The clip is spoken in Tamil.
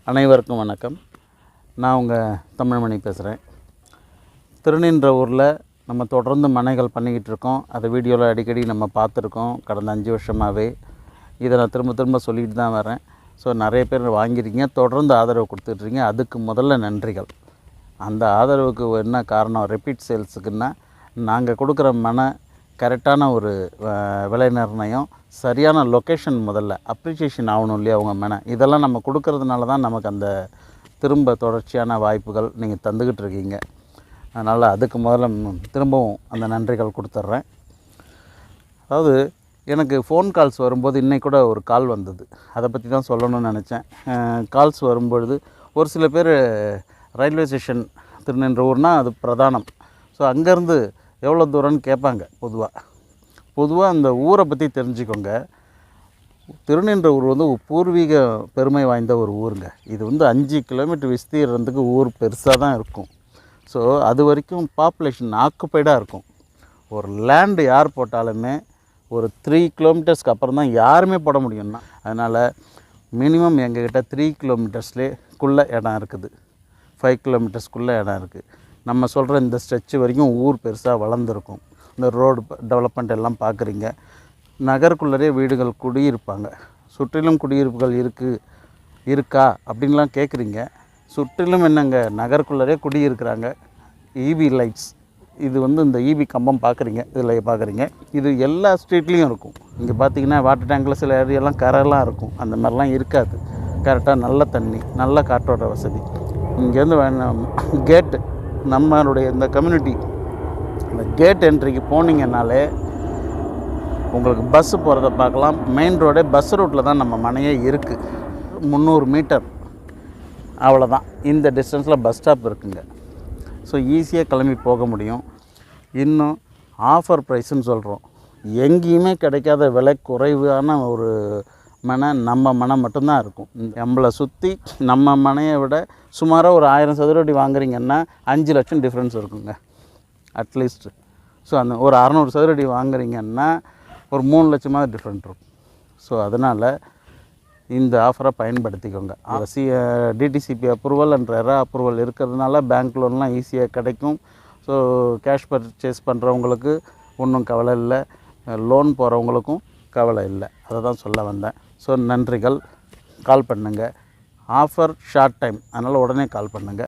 அனைவருக்கும் வணக்கம். நான் உங்கள் தமிழ்மணி பேசுகிறேன். திருநின்ற ஊரில் நம்ம தொடர்ந்து மனைகள் பண்ணிக்கிட்டு இருக்கோம். அதை வீடியோவில் அடிக்கடி நம்ம பார்த்துருக்கோம் கடந்த 5 வருஷமாகவே. இதை நான் திரும்ப சொல்லிட்டு தான் வரேன். ஸோ நிறைய பேர் வாங்கியிருக்கீங்க, தொடர்ந்து ஆதரவு கொடுத்துட்ருக்கீங்க. அதுக்கு முதல்ல நன்றிகள். அந்த ஆதரவுக்கு என்ன காரணம், ரிப்பீட் சேல்ஸுக்குன்னா நாங்கள் கொடுக்குற மனை கரெக்டான ஒரு விலை நிர்ணயம், சரியான லொக்கேஷன், முதல்ல அப்ரிஷியேஷன் ஆகணும் இல்லையா அவங்க மனை. இதெல்லாம் நம்ம கொடுக்கறதுனால தான் நமக்கு அந்த திரும்ப தொடர்ச்சியான வாய்ப்புகள் நீங்கள் தந்துக்கிட்டு இருக்கீங்க. அதனால் அதுக்கு முதல்ல திரும்பவும் அந்த நன்றிகள் கொடுத்துட்றேன். அதாவது எனக்கு ஃபோன் கால்ஸ் வரும்போது இன்றைக்கி கூட ஒரு கால் வந்தது, அதை பற்றி தான் சொல்லணும்னு நினச்சேன். கால்ஸ் வரும்பொழுது ஒரு சில பேர் ரயில்வே ஸ்டேஷன் திருநின்ற ஊர்னால் அது பிரதானம். ஸோ அங்கேருந்து எவ்வளோ தூரம்னு கேட்பாங்க. பொதுவாக அந்த ஊரை பற்றி தெரிஞ்சுக்கோங்க. திருநின்ற ஊர் வந்து பூர்வீக பெருமை வாய்ந்த ஒரு ஊருங்க. இது வந்து 5 கிலோமீட்டர் விஸ்தீர்றதுக்கு ஊர் பெருசாக தான் இருக்கும். ஸோ அது வரைக்கும் பாப்புலேஷன் ஆக்குப்பைடாக இருக்கும். ஒரு லேண்டு யார் போட்டாலுமே ஒரு 3 கிலோமீட்டர்ஸ்க்கு அப்புறம் தான் யாருமே போட முடியும்னா. அதனால் மினிமம் எங்ககிட்ட 3 கிலோமீட்டர்ஸ்லேக்குள்ளே இடம் இருக்குது, 5 கிலோமீட்டர்ஸ்க்குள்ளே இடம் இருக்குது. நம்ம சொல்கிற இந்த ஸ்ட்ரெச்சு வரைக்கும் ஊர் பெருசாக வளர்ந்துருக்கும். இந்த ரோடு டெவலப்மெண்ட் எல்லாம் பார்க்குறீங்க. நகருக்குள்ளரே வீடுகள் குடியிருப்பாங்க. சுற்றிலும் குடியிருப்புகள் இருக்கா அப்படின்லாம் கேட்குறீங்க. சுற்றிலும் என்னங்க, நகருக்குள்ளரே குடியிருக்கிறாங்க. ஈவி லைட்ஸ், இது வந்து இந்த ஈவி கம்பம் பார்க்குறீங்க, இதில் பார்க்குறீங்க. இது எல்லா ஸ்ட்ரீட்லேயும் இருக்கும். இங்கே பார்த்தீங்கன்னா வாட்டர் டேங்கில் சில ஏரியாலாம் கரெல்லாம் இருக்கும், அந்த மாதிரிலாம் இருக்காது. கரெக்டாக நல்ல தண்ணி, நல்ல காற்றோட வசதி. இங்கேருந்து கேட்டு, நம்மளுடைய இந்த கம்யூனிட்டி இந்த கேட் என்ட்ரிக்கு போனீங்கன்னாலே உங்களுக்கு பஸ்ஸு போகிறத பார்க்கலாம். மெயின் ரோடே பஸ் ரூட்டில் தான் நம்ம மனையே இருக்குது. 300 மீட்டர் அவ்வளோதான். இந்த டிஸ்டன்ஸில் பஸ் ஸ்டாப் இருக்குங்க. ஸோ ஈஸியாக கிளம்பி போக முடியும். இன்னும் ஆஃபர் ப்ரைஸுன்னு சொல்கிறோம். எங்கேயுமே கிடைக்காத விலை குறைவான ஒரு மனை நம்ம மனை மட்டும்தான் இருக்கும். நம்மளை சுற்றி நம்ம மனையை விட சுமாராக ஒரு 1000 சதுர அடி வாங்குறீங்கன்னா 5 லட்சம் டிஃப்ரென்ஸ் இருக்குங்க அட்லீஸ்ட்டு. ஸோ அந்த ஒரு 600 சதுர அடி வாங்குறீங்கன்னா ஒரு 3 லட்சமாக டிஃப்ரெண்ட் இருக்கும். ஸோ அதனால் இந்த ஆஃபரை பயன்படுத்திக்கோங்க. DTCP approval and RERA approval இருக்கிறதுனால பேங்க் லோன்லாம் ஈஸியாக கிடைக்கும். ஸோ கேஷ் பர்ச்சேஸ் பண்ணுறவங்களுக்கு ஒன்றும் கவலை இல்லை, லோன் போகிறவங்களுக்கும் கவலை இல்லை. அதை தான் சொல்ல வந்தேன். ஸோ நன்றிகள். கால் பண்ணுங்கள். ஆஃபர் ஷார்ட் டைம், அதனால் உடனே கால் பண்ணுங்கள்.